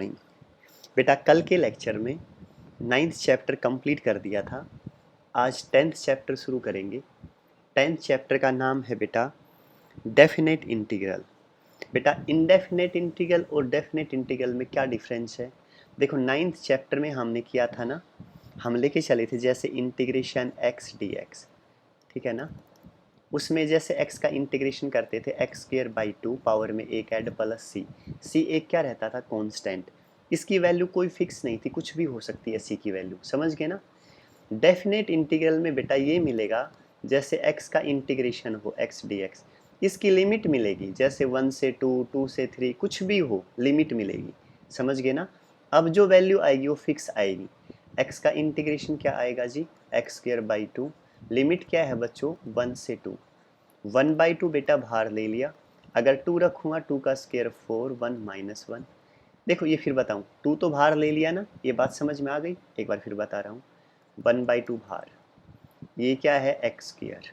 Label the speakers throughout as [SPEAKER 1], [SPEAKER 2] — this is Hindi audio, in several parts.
[SPEAKER 1] नहीं बेटा, कल के लेक्चर में 9th चैप्टर कंप्लीट कर दिया था। आज 10th चैप्टर शुरू करेंगे। 10th चैप्टर का नाम है बेटा डेफिनेट इंटीग्रल। बेटा इंडेफिनेट इंटीग्रल और डेफिनेट इंटीग्रल में क्या डिफरेंस है? देखो 9th चैप्टर में हमने किया था ना, हम लेके चले थे जैसे इंटीग्रेशन x dx, ठीक है ना। उसमें जैसे x का इंटीग्रेशन करते थे एक्स स्क्वायर बाई 2 पावर में एक ऐड प्लस सी एक क्या रहता था? कांस्टेंट। इसकी वैल्यू कोई फिक्स नहीं थी, कुछ भी हो सकती है सी की वैल्यू, समझ गए ना। डेफिनेट इंटीग्रल में बेटा ये मिलेगा जैसे x का इंटीग्रेशन हो x dx, इसकी लिमिट मिलेगी जैसे 1 से 2, 2 से 3, कुछ भी हो लिमिट मिलेगी, समझ गए ना। अब जो वैल्यू आएगी वो फिक्स आएगी। x का इंटीग्रेशन क्या आएगा जी? एक्स स्क्वायर बाई 2, लिमिट क्या है बच्चों? 1 से 2, 1/2 बेटा बाहर ले लिया, अगर 2 रखूँगा 2 का स्क्वायर 4, 1 माइनस 1। देखो ये फिर बताऊँ, 2 तो बाहर ले लिया ना, ये बात समझ में आ गई? एक बार फिर बता रहा हूँ, 1/2 बाहर, ये क्या है? एक्स स्क्वायर,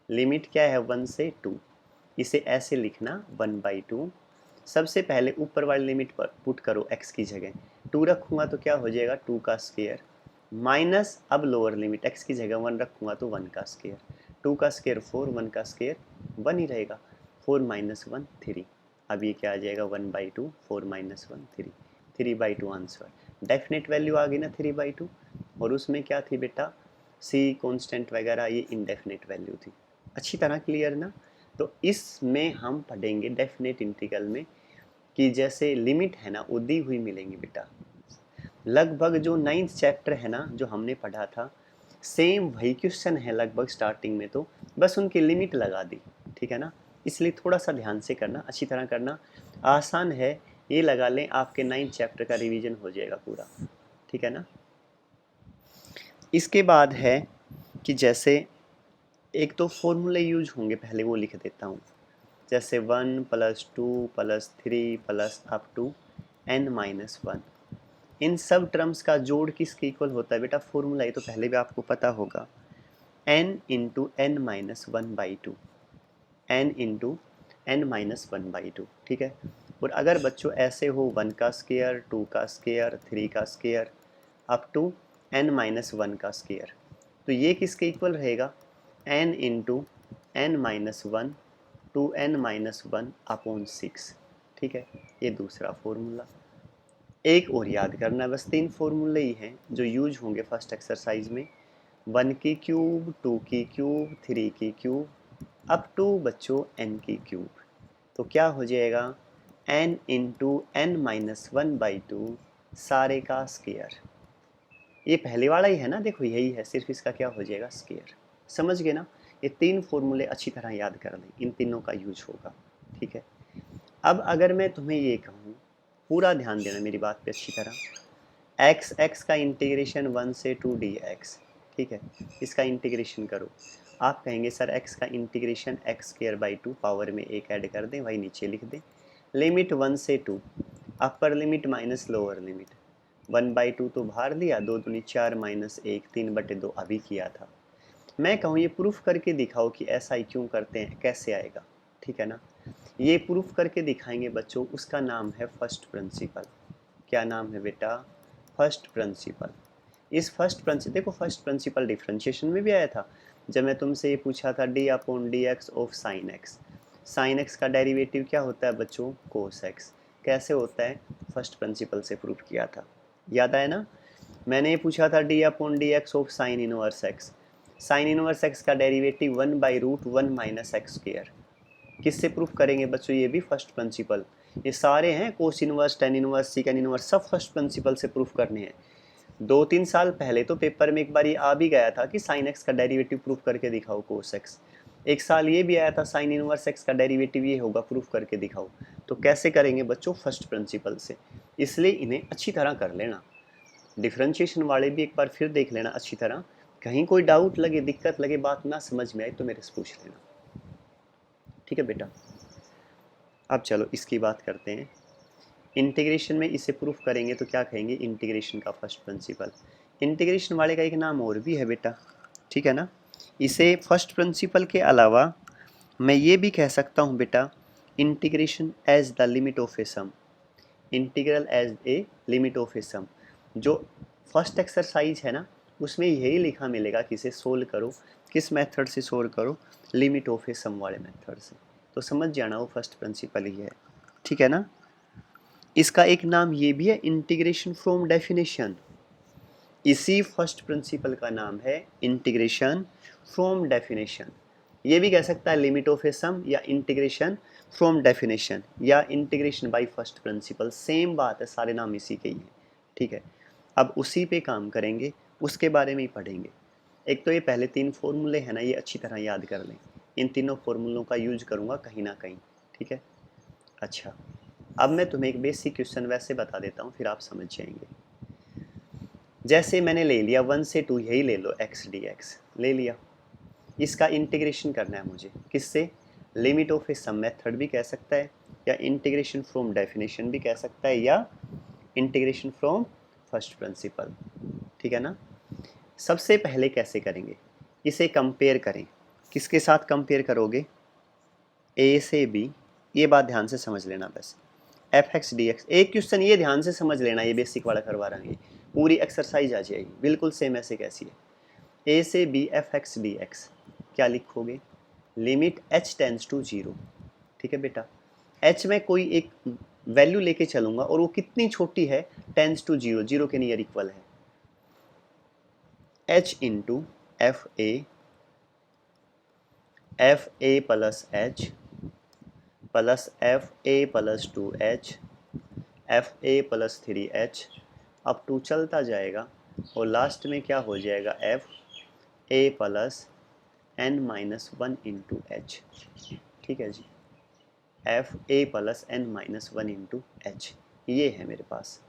[SPEAKER 1] लिमिट क्या है? 1 से 2, इसे ऐसे लिखना 1/2। सबसे पहले ऊपर वाली लिमिट पर पुट करो x की जगह, 2 रखूँगा तो क्या हो जाएगा? 2 का स्क्वायर माइनस, अब लोअर लिमिट x की जगह 1 रखूँगा तो 1 का स्क्वायर, 2 का स्क्वायर 4, 1 का स्क्वायर 1 ही रहेगा, 4 माइनस 1 3। अब ये क्या आ जाएगा? 1/2, 4 माइनस 1 3, 3/2 आंसर। डेफिनेट वैल्यू आ गई ना 3/2, और उसमें क्या थी बेटा? सी कांस्टेंट वगैरह, ये इनडेफिनेट वैल्यू थी। अच्छी तरह क्लियर ना। तो इसमें हम पढ़ेंगे डेफिनेट इंटीग्रल में कि जैसे लिमिट है ना वो दी हुई मिलेंगी बेटा। लगभग जो 9th चैप्टर है ना जो हमने पढ़ा था, सेम वही क्वेश्चन है लगभग स्टार्टिंग में, तो बस उनकी लिमिट लगा दी, ठीक है ना। इसलिए थोड़ा सा ध्यान से करना, अच्छी तरह करना, आसान है। ये लगा लें आपके 9th चैप्टर का रिवीजन हो जाएगा पूरा, ठीक है ना। इसके बाद है कि जैसे एक तो फॉर्मूले यूज होंगे, पहले वो लिख देता हूँ। जैसे 1 + 2 + 3 प्लस अप टू n-1, इन सब टर्म्स का जोड़ किसके इक्वल होता है बेटा? फॉर्मूला ये तो पहले भी आपको पता होगा, n into n-1/2, n into n-1/2, ठीक है। और अगर बच्चों ऐसे हो 1 का स्क्वायर, 2 का स्क्वायर, 3 का स्क्वायर अप टू n-1 का स्क्वायर, तो ये किसके इक्वल रहेगा? n into n-1 to n-1/6, ठीक है। ये दूसरा फॉर्मूला। एक और याद करना, बस 3 फॉर्मूले ही हैं जो यूज होंगे फर्स्ट एक्सरसाइज में, 1 की क्यूब, 2 की क्यूब, 3 की क्यूब, अप टू बच्चों n की क्यूब। तो क्या हो जाएगा? n इंटू n-1/2 सारे का स्क्वायर। ये पहले वाला ही है ना, देखो यही है, सिर्फ इसका क्या हो जाएगा? स्क्वायर। समझ गए ना। ये 3 फॉर्मूले अच्छी तरह याद कर लें, इन तीनों का यूज होगा, ठीक है। अब अगर मैं तुम्हें ये कहूँ, पूरा ध्यान देना मेरी बात पे अच्छी तरह, x का इंटीग्रेशन 1 से 2 dx, ठीक है, इसका इंटीग्रेशन करो। आप कहेंगे सर x का इंटीग्रेशन x²/2 पावर में एक ऐड कर दें, वही नीचे लिख दें। लिमिट 1 से 2, upper limit minus lower limit, 1/2 तो बाहर लिया, 2 दूनी 4 माइनस 1, 3/2 अभी किया था। मैं कहूँ ये प्रूफ करके दिखाओ कि ऐसा ही क्यों करते हैं, कैसे आएगा, ठीक है ना। ये प्रूफ करके दिखाएंगे बच्चों, उसका नाम है फर्स्ट प्रिंसिपल। क्या नाम है बेटा? First principle. इस फर्स्ट प्रिंसिपल, देखो फर्स्ट प्रिंसिपल डिफरेंशिएशन में भी आया था, जब मैं तुमसे ये पूछा था d/dx of sine x, sine x का डेरिवेटिव क्या होता है बच्चों? Cos x. कैसे होता है? फर्स्ट प्रिंसिपल से प्रूफ किया था, याद आया ना। मैंने ये पूछा था d/dx of sine inverse x, sine inverse x का डेरिवेटिव 1/√1 माइनस एक्स स्क्वायर। किससे प्रूफ करेंगे बच्चों? ये भी फर्स्ट प्रिंसिपल। ये सारे हैं cos inverse, tan inverse, sec inverse, सब फर्स्ट प्रिंसिपल से प्रूफ करने हैं। 2-3 साल पहले तो पेपर में एक बार ये आ भी गया था कि साइन एक्स का डेरिवेटिव प्रूफ करके दिखाओ कोस एक्स। एक साल ये भी आया था साइन इनवर्स एक्स का डेरिवेटिव ये होगा, प्रूफ करके दिखाओ। तो कैसे करेंगे बच्चों? फर्स्ट प्रिंसिपल से। इसलिए इन्हें अच्छी तरह कर लेना। डिफरेंशिएशन वाले भी एक बार फिर देख लेना अच्छी तरह, कहीं कोई डाउट लगे, दिक्कत लगे, बात ना समझ में आए तो मेरे से पूछ लेना, ठीक है बेटा। अब चलो इसकी बात करते हैं। इंटीग्रेशन में इसे प्रूफ करेंगे तो क्या कहेंगे? इंटीग्रेशन का फर्स्ट प्रिंसिपल। इंटीग्रेशन वाले का एक नाम और भी है बेटा, ठीक है ना। इसे फर्स्ट प्रिंसिपल के अलावा मैं ये भी कह सकता हूँ बेटा, integration as the limit of a sum. Integral as a limit of a sum. जो फर्स्ट एक्सरसाइज है ना, उसमें यही लिखा मिलेगा कि इसे सोल्व करो, किस मेथड से सोल्व करो, लिमिट ऑफ ए सम वाले मेथड से। तो समझ जाना वो फर्स्ट प्रिंसिपल ही है, ठीक है ना। इसका एक नाम ये भी है, इंटीग्रेशन फ्रॉम डेफिनेशन। इसी फर्स्ट प्रिंसिपल का नाम है इंटीग्रेशन फ्रॉम डेफिनेशन। ये भी कह सकता है लिमिट ऑफ ए सम, या इंटीग्रेशन फ्रॉम डेफिनेशन, या integration by first principle, same बात है, सारे नाम इसी के ही हैं, ठीक है। अब उसी पे काम करेंगे, उसके बारे में ही पढ़ेंगे। एक तो ये पहले 3 फॉर्मूले हैं ना, ये अच्छी तरह याद कर लें। इन तीनों फॉर्मूलों का यूज करूँगा कहीं ना कहीं, ठीक है। अच्छा, अब मैं तुम्हें एक बेसिक क्वेश्चन वैसे बता देता हूँ, फिर आप समझ जाएंगे। जैसे मैंने ले लिया 1 से 2, यही ले लो x dx ले लिया। इसका इंटीग्रेशन करना है मुझे, किससे, limit of a sum method भी कह सकता है, या इंटीग्रेशन फ्रॉम डेफिनेशन भी कह सकता है, या इंटीग्रेशन फ्रॉम फर्स्ट प्रिंसिपल, ठीक है ना। सबसे पहले कैसे करेंगे, इसे कंपेयर करें। किसके साथ कंपेयर करोगे, a से b। ये बात ध्यान से समझ लेना बस। एफ एक्स डी एक्स, एक क्वेश्चन ये ध्यान से समझ लेना, ये बेसिक वाला करवा रहा हूँ, पूरी एक्सरसाइज आ जाएगी बिल्कुल सेम ऐसे कैसी है। ए से b f x d x, क्या लिखोगे, लिमिट एच टेंस टू 0, ठीक है बेटा। एच में कोई एक वैल्यू लेके चलूंगा और वो कितनी छोटी है, टेंस टू 0, 0 के नियर इक्वल है। H into f a plus h plus f a plus 2h F a plus 3h, अब 2 चलता जाएगा और लास्ट में क्या हो जाएगा, f a plus n minus 1 into h, ठीक है जी। F a plus n minus 1 into h, ये है मेरे पास।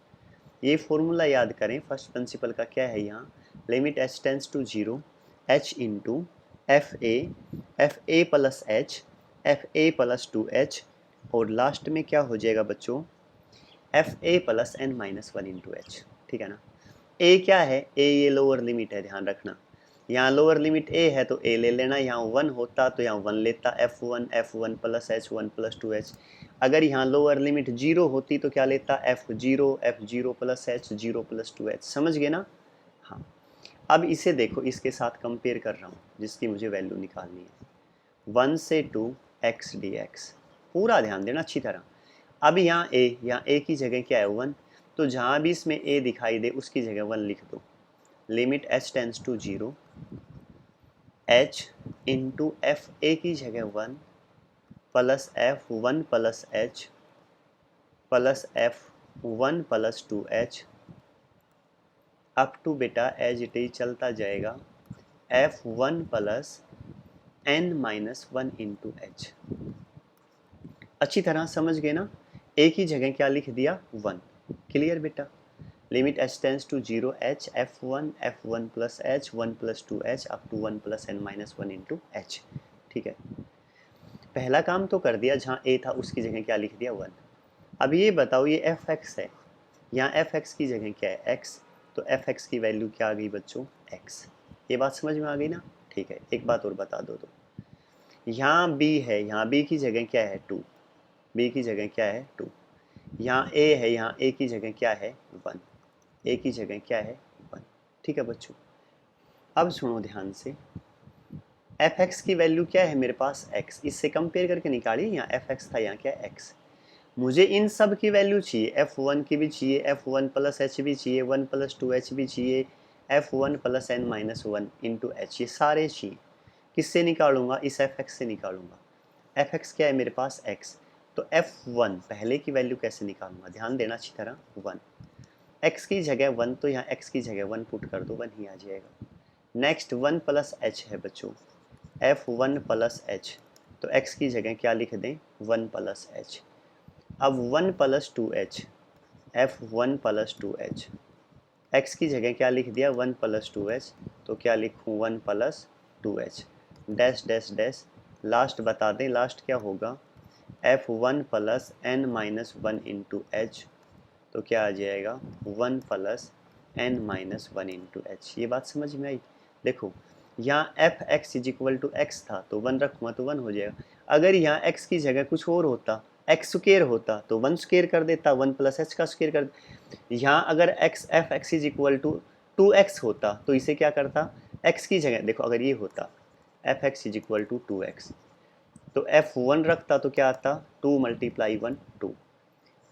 [SPEAKER 1] ये फॉर्मूला याद करें, फर्स्ट प्रिंसिपल का क्या है यहाँ, limit h tends to 0 h into f a plus a plus 2h, और लास्ट में क्या हो जाएगा बच्चों, f a plus n minus 1 into h, ठीक है ना। a क्या है, a ये लोअर लिमिट है, ध्यान रखना। यहाँ लोअर लिमिट a है तो a ले लेना, यहाँ 1 होता तो यहाँ 1 लेता, f1 plus h1 plus 2h। अगर यहाँ लोअर लिमिट 0 होती तो क्या लेता, f0 plus h 0 plus 2h, समझ गए ना। हाँ, अब इसे देखो, इसके साथ कंपेयर कर रहा हूँ जिसकी मुझे वैल्यू निकालनी है, 1 से 2 x dx, पूरा ध्यान देना अच्छी तरह। अब यहाँ a की जगह क्या है 1, तो जहाँ भी इसमें a दिखाई दे उसकी जगह 1 लिख दो। Limit h tends to 0 h into f a की जगह 1 plus f1 plus h plus f1 plus 2h, up to बेटा एज इट इज चलता जाएगा f1 plus n minus 1 into h. अच्छी तरह समझ गए ना, a की जगह क्या लिख दिया 1, क्लियर बेटा। Limit h tends to 0 h f1 plus h 1 plus 2h up to 1 plus n minus 1 into h, ठीक है। पहला काम तो कर दिया, जहाँ a था उसकी जगह क्या लिख दिया 1। अब ये बताओ, ये fx है, यहाँ fx की जगह क्या है x, तो fx की वैल्यू क्या आ गई बच्चों, x। ये बात समझ में आ गई ना, ठीक है। एक बात और बता दो, तो यहाँ b है, यहाँ b की जगह क्या है 2, b की जगह क्या है 2। यहाँ a है, यहाँ a की जगह क्या है 1, a की जगह क्या है 1, ठीक है बच्चों। अब सुनो ध्यान से, fx की वैल्यू क्या है मेरे पास x, इससे कंपेयर करके निकालिए। यहाँ fx था, यहाँ क्या है x। मुझे इन सब की वैल्यू चाहिए, f1 की भी चाहिए, f1 प्लस h भी चाहिए, 1 प्लस 2h भी चाहिए, f1 plus n minus 1 into h, ये सारे चाहिए। किससे निकालूंगा, इस fx से निकालूंगा। fx क्या है मेरे पास x, तो f1 पहले की वैल्यू कैसे निकालूंगा, ध्यान देना अच्छी तरह, 1। x की जगह 1, तो यहाँ x की जगह 1 पुट कर दो, 1 ही आ जाएगा। नेक्स्ट 1 प्लस h है बच्चों, f1 प्लस h, तो x की जगह क्या लिख दें 1 प्लस h। अब 1 plus 2h, f1 plus 2h, x की जगह क्या लिख दिया 1 प्लस 2h, तो क्या लिखूँ 1 plus 2h, dash dash dash, last बता दें, लास्ट क्या होगा, f1 plus n minus 1 into h, तो क्या आ जाएगा 1 plus n minus 1 into h. ये बात समझ में आई। देखो यहाँ f x is equal to x था, तो 1 रखूँगा तो 1 हो जाएगा। अगर यहाँ x की जगह कुछ और होता एक्स स्क्वेयर होता तो 1 स्क्वेयर कर देता, 1 प्लस एच का स्क्वेयर कर। यहाँ अगर x f x is equal to 2x होता तो इसे क्या करता, x की जगह देखो अगर ये होता f x is equal to 2x तो f1 रखता तो क्या आता 2 मल्टीप्लाई 1 2।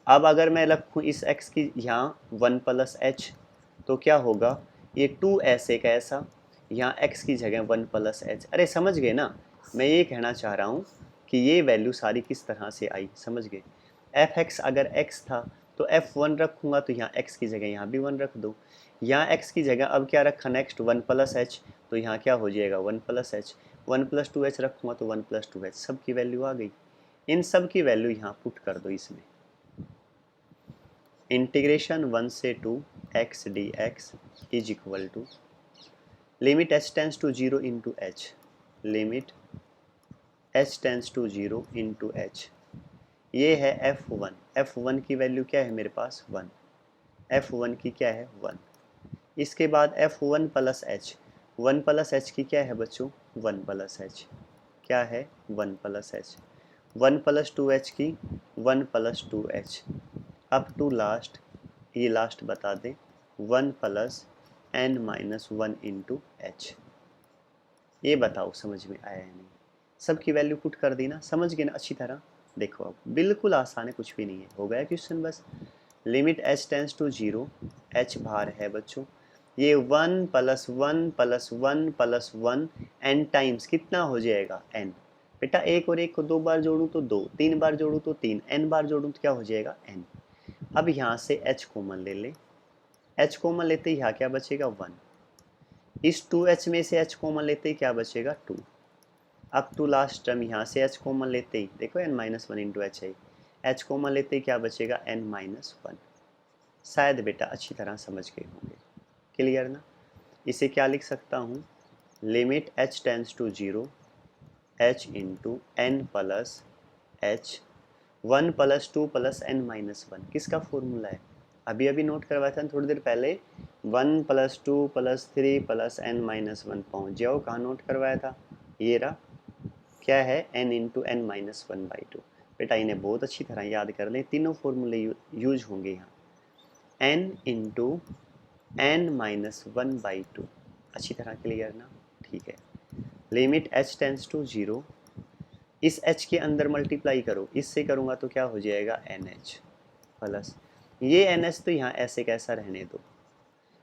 [SPEAKER 1] अब अगर मैं रखूँ इस x की यहाँ 1 प्लस एच तो क्या होगा, ये 2 ऐसे का ऐसा, यहाँ x की जगह 1 प्लस एच। अरे समझ गए ना, मैं ये कहना चाह रहा हूँ कि ये वैल्यू सारी किस तरह से आई, समझ गए। एफ एक्स अगर x था तो f1 रखूँगा तो यहाँ x की जगह यहाँ भी 1 रख दो, यहाँ x की जगह अब क्या रखा नेक्स्ट 1 प्लस एच तो यहाँ क्या हो जाएगा 1 प्लस एच, 1 प्लस 2h रखूँगा तो 1 प्लस 2h, सब की वैल्यू आ गई। इन सब की वैल्यू यहाँ पुट कर दो इसमें। इंटीग्रेशन 1 से 2 x d x is equal to limit h tends to 0 into h, limit h tends to 0 into h. ये है f1, f1 की वैल्यू क्या है मेरे पास 1, f1 की क्या है 1। इसके बाद f1 plus h, 1 plus H की क्या है बच्चों 1 प्लस एच, क्या है 1 प्लस एच, 1 प्लस 2h की 1 plus 2h up to last, ये लास्ट बता दें 1 plus n minus 1 into h. ये बताओ समझ में आया या नहीं, सबकी वैल्यू पुट कर दी ना, समझ गए ना अच्छी तरह। देखो अब बिल्कुल आसान है, कुछ भी नहीं है, हो गया क्वेश्चन बस। Limit h tends to 0, h बाहर है बच्चों, ये 1 plus 1 plus 1 plus 1 n times कितना हो जाएगा n। बेटा एक और एक को 2 बार जोड़ूँ तो 2, 3 बार जोड़ूँ तो 3, n बार जोड़ूँ तो क्या हो जाएगा n। अब यहाँ से h कॉमन ले ले, h कॉमन लेते ही यहाँ क्या बचेगा 1, इस 2h में से h कॉमन लेते ही क्या बचेगा 2। अब टू लास्ट टर्म यहाँ से h कॉमन लेते ही देखो n माइनस 1 इंटू एच है, h कॉमन लेते ही क्या बचेगा n माइनस 1। शायद बेटा अच्छी तरह समझ गए होंगे, क्लियर ना। इसे क्या लिख सकता हूँ, limit h tends to 0 h into n plus h 1 plus 2 plus n minus 1, किसका फॉर्मूला है, अभी अभी नोट करवाया था थोड़ी देर पहले, 1 plus 2 plus 3 plus n minus 1, पहुँच जाओ कहाँ नोट करवाया था, ये रहा, क्या है n into n minus 1 by 2। बेटा इन्हें बहुत अच्छी तरह याद कर लें, तीनों फॉर्मूले यूज होंगे यहाँ, n into n minus 1 by 2, अच्छी तरह क्लियर ना, ठीक है। लिमिट h टेंस टू 0, इस h के अंदर मल्टीप्लाई करो, इससे करूँगा तो क्या हो जाएगा NH प्लस, ये NH तो यहाँ ऐसे कैसा रहने दो,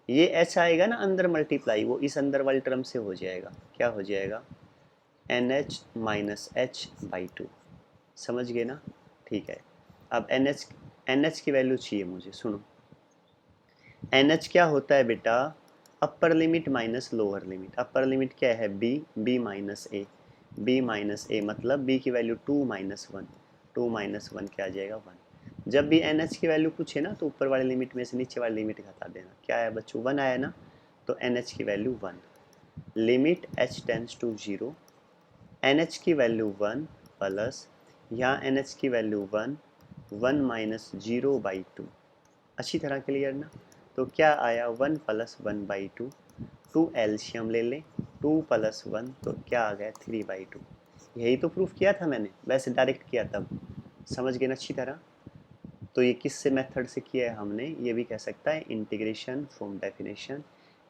[SPEAKER 1] ये h आएगा ना अंदर मल्टीप्लाई, वो इस अंदर वाली टर्म से हो जाएगा, क्या हो जाएगा NH माइनस एच बाई 2, समझ गए ना, ठीक है। अब NH की वैल्यू चाहिए मुझे, सुनो NH क्या होता है बेटा, upper limit minus lower limit, upper limit क्या है b माइनस ए, b माइनस ए मतलब b की वैल्यू 2 माइनस 1, 2 माइनस 1 क्या आ जाएगा 1। जब भी NH की वैल्यू पूछे ना तो ऊपर वाली लिमिट में से नीचे वाली लिमिट घटा देना, क्या आया बच्चों 1 आया ना, तो NH की value 1। Limit h tends to 0, NH की वैल्यू 1 प्लस यहाँ NH की वैल्यू 1, 1 माइनस 0 बाई 2, अच्छी तरह क्लियर ना। तो क्या आया 1 प्लस 1 बाई 2, 2 एल्शियम ले लें, 2 प्लस 1 तो क्या आ गया 3 बाई 2। यही तो प्रूफ किया था मैंने, वैसे डायरेक्ट किया तब, समझ गए ना अच्छी तरह। तो ये किससे मेथड से किया है हमने, ये भी कह सकता है इंटीग्रेशन फ्रॉम डेफिनेशन,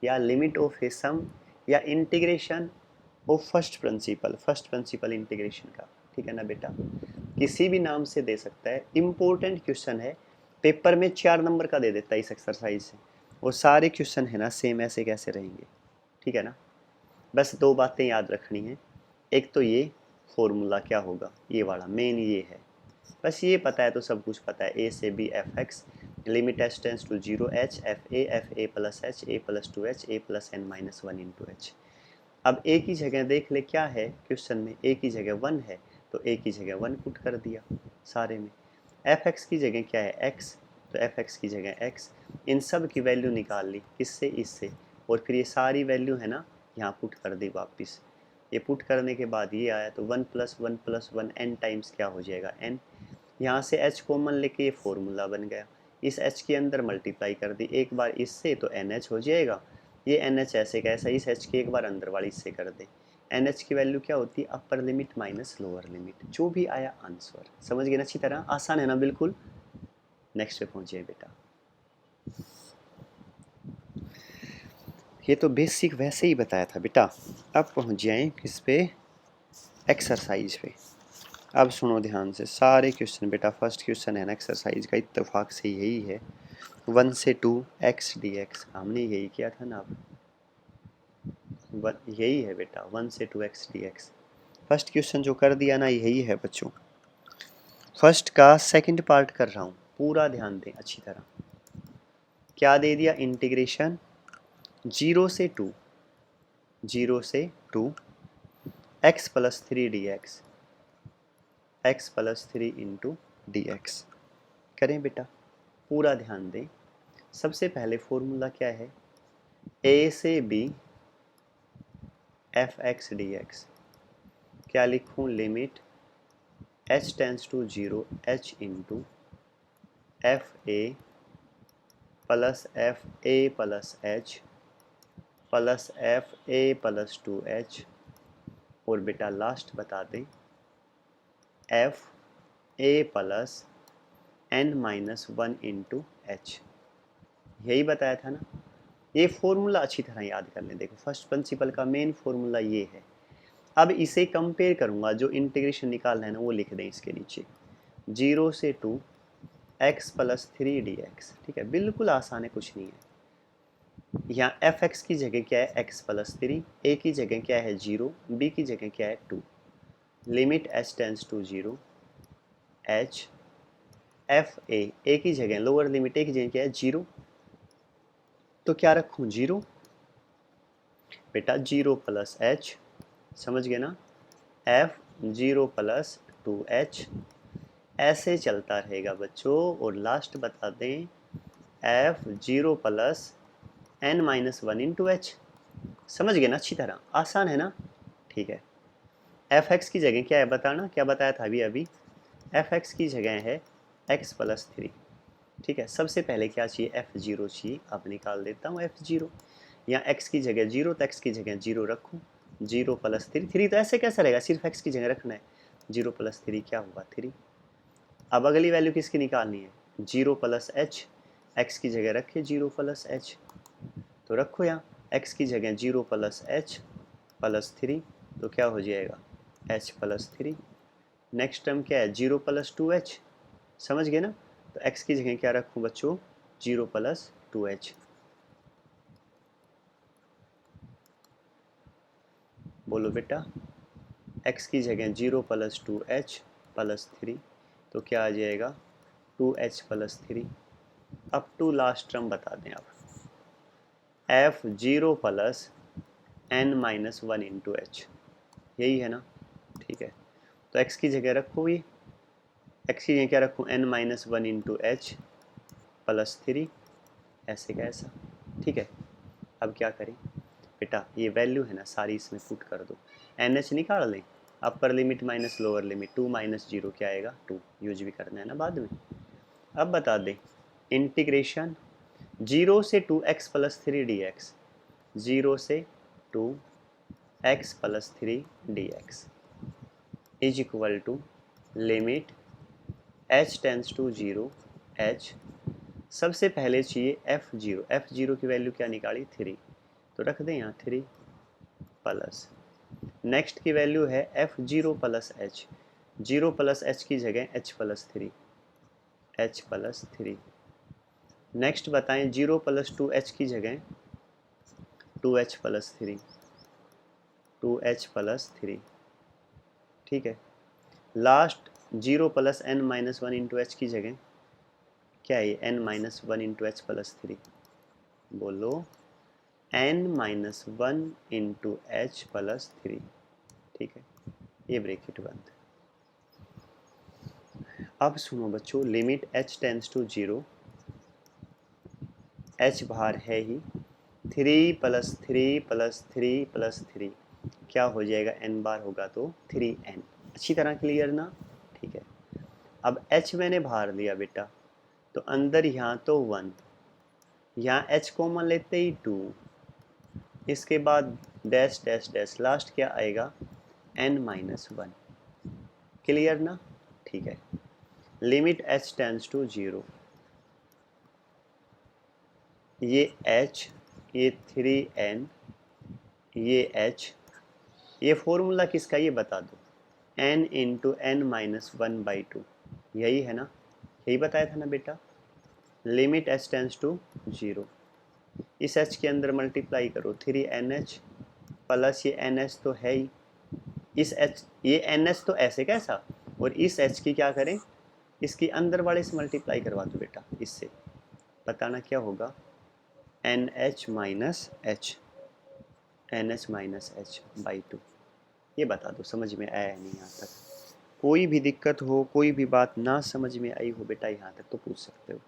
[SPEAKER 1] या लिमिट ऑफ ए सम, या integration of first principle integration का, ठीक है ना बेटा, किसी भी नाम से दे सकता है। इम्पोर्टेंट क्वेश्चन है, पेपर में 4 नंबर का दे देता है इस एक्सरसाइज से, वो सारे क्वेश्चन है ना सेम ऐसे कैसे रहेंगे, ठीक है ना। बस 2 बातें याद रखनी है, एक तो ये फॉर्मूला क्या होगा, ये वाला मेन ये है, बस ये पता है तो सब कुछ पता है, ए से b f x, limit h tends to 0 h f a plus h a plus 2h a plus n minus 1 into h. अब ए की जगह देख ले क्या है क्वेश्चन में, ए की जगह 1 है तो ए की जगह 1 पुट कर दिया सारे में, एफ एक्स की जगह क्या है x, तो एफ एक्स की जगह x, इन सब की वैल्यू निकाल ली किससे, इससे, और फिर ये सारी वैल्यू है ना यहाँ पुट कर दी वापस। ये पुट करने के बाद ये आया तो 1 प्लस 1 प्लस 1 n टाइम्स क्या हो जाएगा n, यहाँ से h कॉमन लेके ये फॉर्मूला बन गया, इस h के अंदर मल्टीप्लाई कर दी एक बार इससे तो NH हो जाएगा, ये NH ऐसे कैसा, इस H के एक बार अंदर वाली इससे कर दे, NH की वैल्यू क्या होती है, upper limit minus lower limit, जो भी आया आंसर। समझ गए ना अच्छी तरह, आसान है ना बिल्कुल। नेक्स्ट पे पहुंचिए बेटा। ये तो बेसिक वैसे ही बताया था बेटा, अब पहुंच जाए किस पे, एक्सरसाइज पे। अब सुनो ध्यान से सारे क्वेश्चन बेटा, फर्स्ट क्वेश्चन है ना एक्सरसाइज का, इत्तेफाक से यही है, 1 से 2 x dx, हमने यही किया था ना। अब यही है बेटा, 1 से 2 x dx, फर्स्ट क्वेश्चन जो कर दिया ना यही है बच्चों। फर्स्ट का सेकंड पार्ट कर रहा हूँ, पूरा ध्यान दें अच्छी तरह। क्या दे दिया, इंटीग्रेशन 0 से 2 x plus 3 dx, x plus 3 into D x. करें बेटा, पूरा ध्यान दें। सबसे पहले फॉर्मूला क्या है, a से b f x d x. क्या लिखूँ, limit h tends to 0 h into f a plus f a plus h plus f a plus 2h, और बेटा लास्ट बता दें f a plus n minus 1 into h. यही बताया था ना। ये फॉर्मूला अच्छी तरह याद कर लें। देखो फर्स्ट प्रिंसिपल का मेन फॉर्मूला ये है। अब इसे कंपेयर करूंगा, जो इंटीग्रेशन निकालना है ना वो लिख दें इसके नीचे, 0 से 2 x प्लस 3 dx। ठीक है, बिल्कुल आसान है, कुछ नहीं है। यहाँ एफ एक्स की जगह क्या है, x प्लस 3, a की जगह क्या है 0, b की जगह क्या है 2, limit h tends to 0 h f a की जगह लोअर लिमिट a की जगह क्या है 0, तो क्या रखूँ 0 बेटा, 0 प्लस h, समझ गए ना, f 0 प्लस 2h, ऐसे चलता रहेगा बच्चों। और लास्ट बता दें f 0 plus n minus 1 into h. समझ गए ना अच्छी तरह, आसान है ना। ठीक है, एफ एक्स की जगह क्या है बताना, क्या बताया था अभी अभी, एफ एक्स की जगह है x प्लस 3। ठीक है, सबसे पहले क्या चाहिए, f0 चाहिए। अब निकाल देता हूँ f0, यहाँ x की जगह 0 तो x की जगह 0 रखूँ, 0 प्लस 3, 3 तो ऐसे कैसा रहेगा, सिर्फ x की जगह रखना है, 0 प्लस 3 क्या होगा 3। अब अगली वैल्यू किसकी निकालनी है, 0 प्लस एच, एक्स की जगह रखे 0 प्लस एच, तो रखो यहाँ x की जगह 0 प्लस एच प्लस 3, तो क्या हो जाएगा h प्लस 3। नेक्स्ट टर्म क्या है 0 प्लस 2h, समझ गए ना। तो x की जगह क्या रखूँ बच्चों, 0 प्लस 2h। बोलो बेटा, x की जगह 0 प्लस 2h प्लस 3, तो क्या आ जाएगा 2h प्लस 3। अब टू लास्ट टर्म बता दें आप, f 0 plus n minus 1 into h, यही है ना। ठीक है, तो x की जगह रखो, ये x की जगह क्या रखूँ, n minus 1 into h plus 3, ऐसे का ऐसा। ठीक है, अब क्या करें बेटा, ये वैल्यू है ना सारी इसमें पुट कर दो, एन एच निकाल लें, upper limit minus lower limit, 2 minus 0 क्या आएगा 2, यूज भी करना है ना बाद में। अब बता दें इंटीग्रेशन 0 से 2 x प्लस 3 डी एक्स, 0 से 2 x plus 3 d x is equal to limit h tends to 0 h। सबसे पहले चाहिए f0, f0 की वैल्यू क्या निकाली 3, तो रख दें यहाँ 3 प्लस, नेक्स्ट की वैल्यू है f0 plus h, 0 plus h की जगह h plus 3, h plus 3। Next बताएं 0 प्लस 2h की जगह 2h प्लस 3, 2h प्लस 3। ठीक है, last 0 plus n minus 1 into h की जगह क्या है n minus 1 into h plus 3, बोलो n minus 1 into h plus 3। ठीक है, ये ब्रैकेट बंद। अब सुनो बच्चों, limit h tends to 0, h बाहर है ही, 3 प्लस 3 प्लस 3 प्लस 3 क्या हो जाएगा, n बार होगा तो 3n। अच्छी तरह क्लियर ना। ठीक है, अब h मैंने बाहर लिया बेटा, तो अंदर यहाँ तो 1, यहाँ h कॉमन लेते ही 2, इसके बाद डैश डैश डैश, लास्ट क्या आएगा n-1। क्लियर ना? ठीक है। लिमिट h टेंड्स टू 0, ये h, ये 3n, ये h, ये फॉर्मूला किसका ये बता दो, n इंटू n-1/2, यही है ना? यही बताया था ना बेटा। लिमिट h टेंड्स टू 0, इस h के अंदर मल्टीप्लाई करो 3nh प्लस ये nh तो है ही, इस h, ये nh तो ऐसे कैसा, और इस h की क्या करें, इसकी अंदर वाले से मल्टीप्लाई करवा दो बेटा इससे, बताना क्या होगा, NH माइनस एच, NH-H/2, ये बता दो समझ में आया नहीं यहाँ तक? कोई भी दिक्कत हो, कोई भी बात ना समझ में आई हो बेटा, यहाँ तक तो पूछ सकते हो।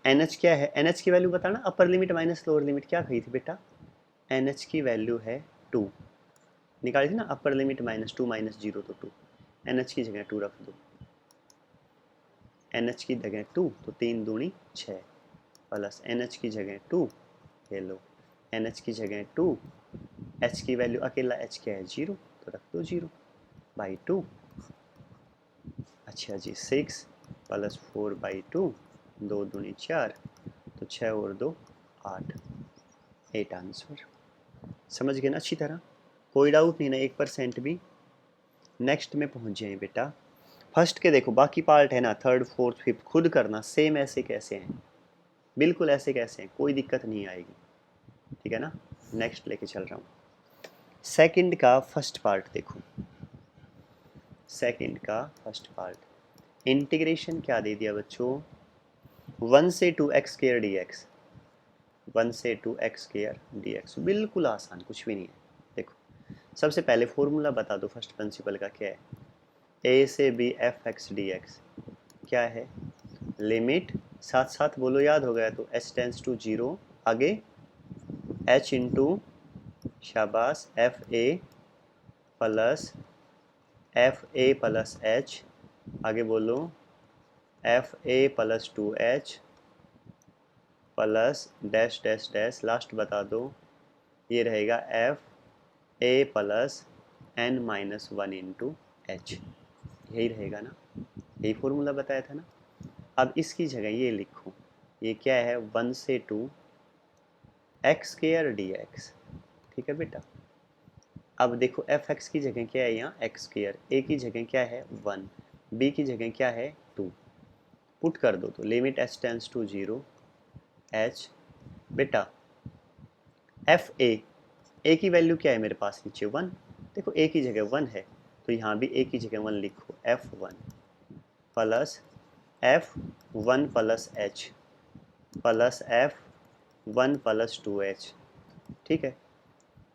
[SPEAKER 1] NH क्या है, NH की वैल्यू बताना, upper limit minus lower limit क्या कही थी बेटा, NH की वैल्यू है 2, निकाली थी ना, अपर लिमिट -2 -0 तो 2, NH की जगह 2 रख दो, NH की जगह 2 तो 3 दूनी 6, प्लस NH की जगह 2, ये लो NH की जगह 2, H की वैल्यू अकेला H क्या है 0, तो रख दो 0/2, अच्छा जी 6 प्लस 4/2, 2 दूनी 4, तो 6 और 2 8, 8 आंसर। समझ गए ना अच्छी तरह? कोई डाउट नहीं ना 1% भी? नेक्स्ट में पहुंच जाए बेटा। फर्स्ट के देखो बाकी पार्ट है ना, थर्ड फोर्थ फिफ्थ खुद करना, सेम ऐसे कैसे हैं, बिल्कुल ऐसे कैसे हैं, कोई दिक्कत नहीं आएगी, ठीक है ना? नेक्स्ट लेके चल रहा हूँ। सेकंड का फर्स्ट पार्ट देखो, सेकंड का फर्स्ट पार्ट इंटीग्रेशन क्या दे दिया बच्चों, 1 से 2x स्क्वायर dx, 1 से 2x स्क्वायर dx, बिल्कुल आसान, कुछ भी नहीं है। देखो सबसे पहले फॉर्मूला बता दो फर्स्ट प्रिंसिपल का, क्या है, a से b f(x) dx क्या है, लिमिट साथ साथ बोलो, याद हो गया तो h टेंड्स टू 0, आगे h इंटू शाबाश एफ ए प्लस h, आगे बोलो F a plus 2h plus dash dash dash, last बता दो, ये रहेगा F a plus n-1 into h, यही रहेगा ना, यही फॉर्मूला बताया था ना। अब इसकी जगह ये लिखो, ये क्या है, 1 से 2 x स्क्वायर dx, ठीक है बेटा। अब देखो एफ एक्स की जगह क्या है यहाँ एक्स स्क्वायर, ए की जगह क्या है 1, बी की जगह क्या है 2, पुट कर दो तो limit h tends to 0, h बेटा एफ ए की वैल्यू क्या है मेरे पास नीचे 1, देखो ए की जगह 1 है तो यहाँ भी ए की जगह 1 लिखो, f1 plus f1 plus h plus f1 plus 2h, ठीक है,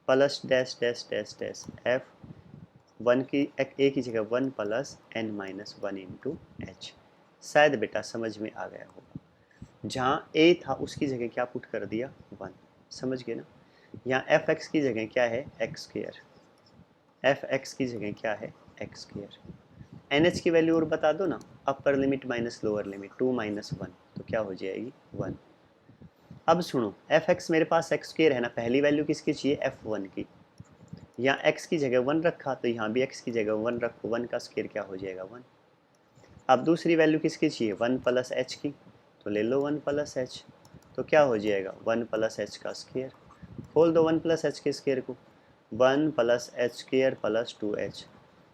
[SPEAKER 1] plus dash dash dash dash f1 की ए की जगह 1 प्लस n-1 इंटू एच। शायद बेटा समझ में आ गया होगा, जहाँ a था उसकी जगह क्या पुट कर दिया 1, समझ गए ना। यहाँ एफ एक्स की जगह क्या है एक्स स्क्वायर, एफ एक्स की जगह क्या है एक्स स्क्वायर, एन एच की वैल्यू और बता दो ना, upper limit minus lower limit 2 - 1 तो क्या हो जाएगी 1। अब सुनो एफ एक्स मेरे पास एक्स स्क्वायर है ना, पहली वैल्यू किसकी चाहिए f1 की, यहाँ x की जगह 1 रखा तो यहाँ भी x की जगह 1 रखो, 1 का स्क्वायर क्या हो जाएगा 1। अब दूसरी वैल्यू किसकी चाहिए 1 प्लस h की, तो ले लो 1 प्लस h, तो क्या हो जाएगा 1 प्लस h का स्क्वायर, खोल दो 1 प्लस h के स्क्वायर को, 1 plus h square plus 2h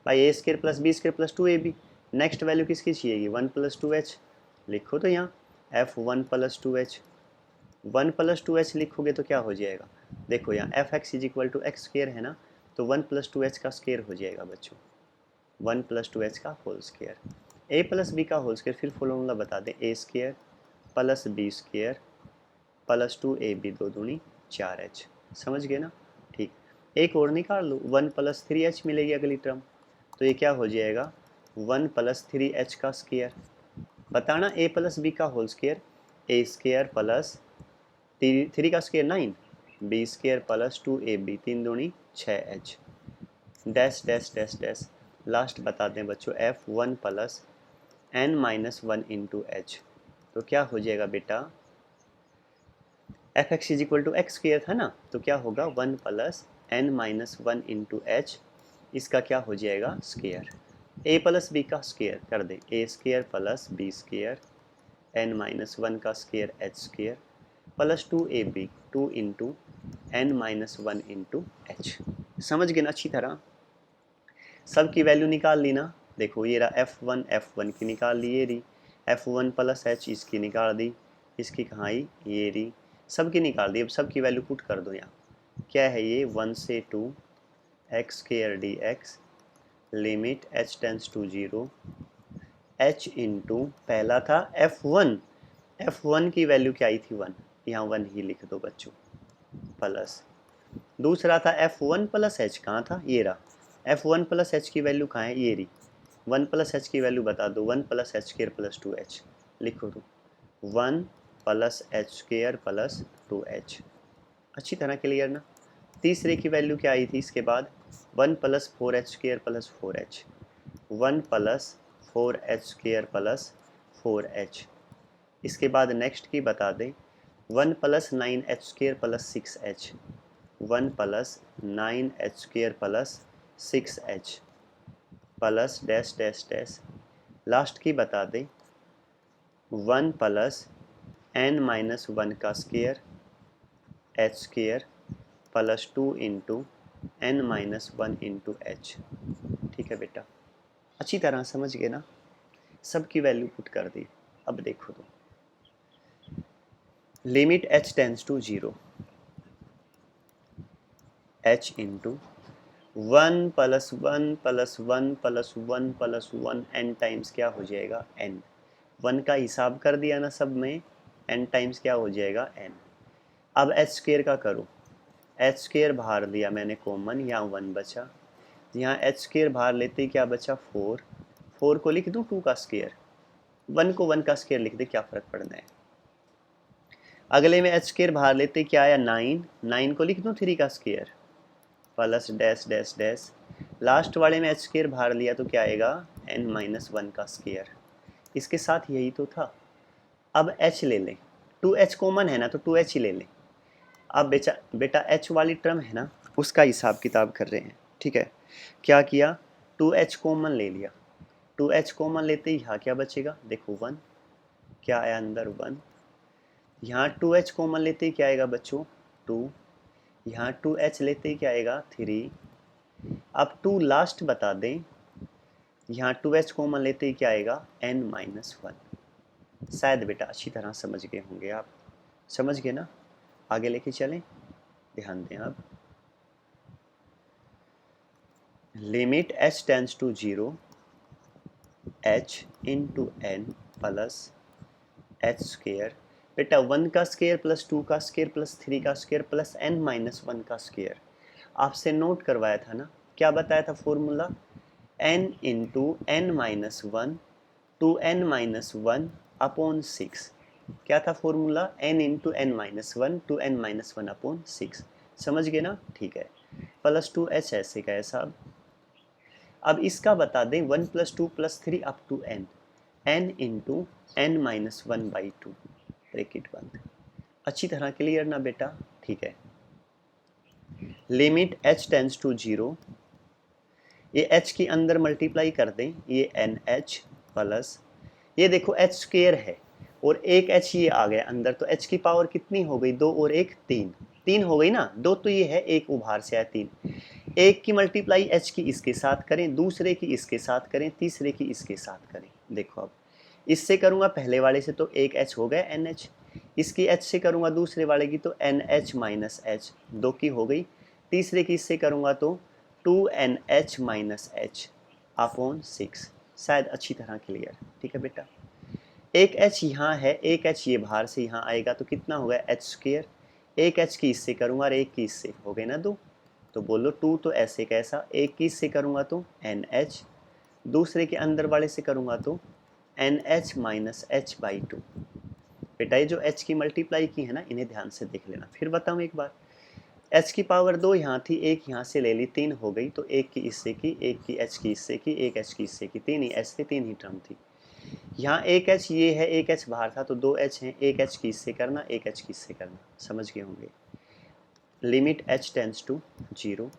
[SPEAKER 1] भाई, a square plus b square plus 2ab। Next value किसकी चाहिए 1 प्लस 2h, लिखो तो यहाँ f1 plus 2h, 1 plus 2h लिखोगे तो क्या हो जाएगा, देखो यहाँ f x is equal to x square है ना, तो 1 प्लस 2h का स्क्वायर हो जाएगा बच्चों, 1 प्लस 2h का whole square, a plus b का होल स्क्वायर, फिर फॉर्मूला बता दें, a square plus b square plus 2ab 2 दूनी 4h, समझ गए ना। ठीक, एक और निकाल लो 1 प्लस 3h मिलेगी अगली टर्म, तो ये क्या हो जाएगा 1 प्लस 3h का स्क्वायर, बताना a प्लस बी का होल स्क्वायर, ए स्क्वायर प्लस 3 का square 9, B square plus 2ab 3 दूनी 6h, dash dash dash dash, last बता दें बच्चों f1 plus n-1 into h, तो क्या हो जाएगा बेटा f x is equal to x square था ना, तो क्या होगा 1 plus n minus 1 into h, इसका क्या हो जाएगा स्क्र, ए प्लस बी का स्क्र कर दें, a square plus b square n minus 1 का square h square plus 2ab 2 into n minus 1 into h. समझ गए ना अच्छी तरह, सब की वैल्यू निकाल ली ना। देखो ये रहा F1 की निकाल ली, ये रही F1 प्लस एच इसकी निकाल दी, इसकी कहाँ आई ये रही, सब की निकाल दी। अब सब की वैल्यू पुट कर दो यहाँ, क्या है ये 1 से 2 x square d x limit h tends to 0 h into पहला था F1 की वैल्यू क्या आई थी 1, यहाँ 1 ही लिख दो बच्चों, प्लस दूसरा था F1 प्लस एच, कहाँ था ये रहा, F1 प्लस एच की वैल्यू कहाँ है ये रही, 1 प्लस एच की वैल्यू बता दो, 1 plus h square plus 2h लिखो तो 1 plus h square plus 2h। अच्छी तरह क्लियर ना। तीसरे की वैल्यू क्या आई थी इसके बाद 1 plus 4h square plus 4h, 1 plus 4h square plus 4h। इसके बाद नेक्स्ट की बता दें 1 plus 9h square plus 6h, 1 plus 9h square plus 6h plus dash dash dash. Last की बता दें 1 प्लस n माइनस 1 का square h square plus 2 into n minus 1 into h. ठीक है बेटा, अच्छी तरह समझ गए ना, सब की वैल्यू पुट कर दी। अब देखो तो limit h tends to 0 h into 1 plus 1 plus 1 plus 1 plus 1 n times क्या हो जाएगा n, 1 का हिसाब कर दिया ना सब में, n टाइम्स क्या हो जाएगा n। अब h स्क्र का करो, h स्क्र बाहर लिया मैंने कॉमन, यहाँ 1 बचा, यहाँ h स्क्र बाहर लेते ही क्या बचा 4, 4 को लिख दूँ 2 का स्क्र, 1 को 1 का स्क्र लिख दे, क्या फ़र्क पड़ना है। अगले में h स्क्र बाहर लेते क्या आया 9, 9 को लिख दूँ 3 का square plus dash dash dash. Last वाले में h स्क्र बाहर लिया तो क्या आएगा n माइनस 1 का स्क्र, इसके साथ यही तो था। अब h ले लें, 2h कॉमन है ना तो 2h ही ले लें। अब बेटा h वाली टर्म है ना उसका हिसाब किताब कर रहे हैं, ठीक है। क्या किया 2h कॉमन ले लिया, 2h कॉमन लेते ही यहाँ क्या बचेगा देखो 1, क्या आया अंदर 1, यहाँ 2h कॉमन लेते ही क्या आएगा बच्चों 2, यहाँ 2h लेते ही क्या आएगा 3। अब 2 लास्ट बता दें, यहाँ 2h कॉमन लेते ही क्या आएगा n माइनस 1। शायद बेटा अच्छी तरह समझ गए होंगे आप, समझ गए ना, आगे लेके चलें, ध्यान दें आप। Limit h tends to 0 h into n plus h square, बेटा 1 का स्क्र प्लस 2 का स्क्र प्लस 3 का स्क्र प्लस n माइनस 1 का स्क्र। आपसे नोट करवाया था ना, क्या बताया था formula, n into n minus 1 two n minus 1 upon 6। क्या था formula, n into n minus 1 two n minus 1 upon 6। समझ गए ना, ठीक है। प्लस 2h ऐसे का ऐसा। अब इसका बता दें 1 plus 2 plus 3 up to n into n minus 1 by 2 bracket बंद। अच्छी तरह क्लियर ना बेटा, ठीक है। लिमिट h टेंस टू 0, ये h के अंदर मल्टीप्लाई कर दें, ये NH प्लस ये देखो h स्क्वायर है और एक h ये आ गया अंदर, तो h की पावर कितनी हो गई 2 और 1 3, 3 हो गई ना, 2 तो ये है, एक उभार से आया 3। एक की मल्टीप्लाई h की इसके साथ करें, दूसरे की इसके साथ करें, तीसरे की इसके साथ करें। देखो अब इससे करूँगा पहले वाले से तो एक h हो गया NH, इसकी h से करूँगा दूसरे वाले की तो NH माइनस h, 2 की हो गई, तीसरे की इससे करूँगा तो 2NH माइनस h अपॉन 6। शायद अच्छी तरह क्लियर, ठीक है बेटा। एक h यहाँ है, एक h ये बाहर से यहाँ आएगा तो कितना होगा h स्क्वायर, एक h की इससे करूँगा और एक की इससे, हो गए ना 2, तो बोलो 2 तो ऐसे कैसा, एक की इससे करूँगा तो NH, दूसरे के अंदर वाले से करूँगा तो NH माइनस h बाई 2। बेटा ये जो h की मल्टीप्लाई की है ना इन्हें ध्यान से देख लेना, फिर बताऊँ एक बार, h की पावर 2 यहाँ थी, एक यहाँ से ले ली 3 हो गई, तो एक की इससे की, एक की h की इससे की, एक h की इससे की, 3 ही h थे, 3 ही टर्म थी। यहाँ एक एच ये है, एक एच बाहर था तो दो एच हैं, एक एच की इससे करना, एक एच की इससे करना, समझ गए होंगे। Limit h tends to 0,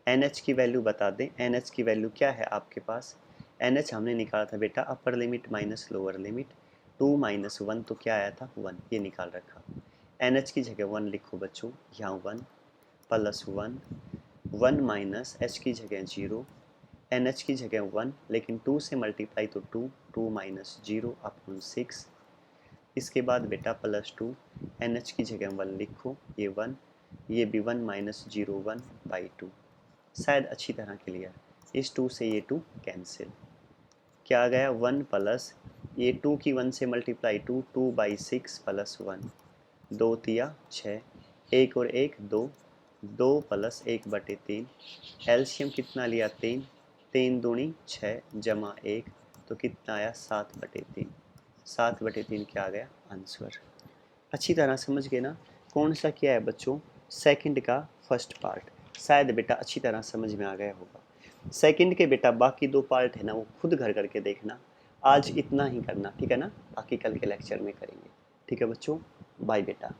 [SPEAKER 1] n h की वैल्यू बता दें, एन एच की वैल्यू क्या है आपके पास, एन एच हमने निकाला था बेटा upper limit minus lower limit, 2 minus 1 तो क्या आया था 1, ये निकाल रखा। एन एच की जगह 1 लिखो बच्चों, यहाँ 1 प्लस 1, 1 माइनस एच की जगह 0, एन एच की जगह 1 लेकिन 2 से मल्टीप्लाई तो 2, 2 माइनस 0 अपॉन 6, इसके बाद बेटा प्लस 2, एन एच की जगह 1 लिखो, ये 1, ये भी 1 माइनस 0 1 बाई 2, शायद अच्छी तरह क्लियर। इस 2 से ये 2 कैंसिल, क्या आ गया 1 प्लस ये 2 की 1 से मल्टीप्लाई 2, 2 बाई 6 प्लस 1, 2 तिया 6, एक और एक 2, 2 प्लस 1 बटे 3, एल्शियम कितना लिया 3, 3 दूनी 6 जमा 1 तो कितना आया 7 बटे 3, 7 बटे 3 क्या आ गया आंसर। अच्छी तरह समझ गए ना। कौन सा क्या है बच्चों, सेकंड का फर्स्ट पार्ट, शायद बेटा अच्छी तरह समझ में आ गया होगा। सेकंड के बेटा बाकी दो पार्ट है ना वो खुद घर करके देखना, आज इतना ही करना ठीक है ना, बाकी कल के लेक्चर में करेंगे। ठीक है बच्चों, बाय बेटा।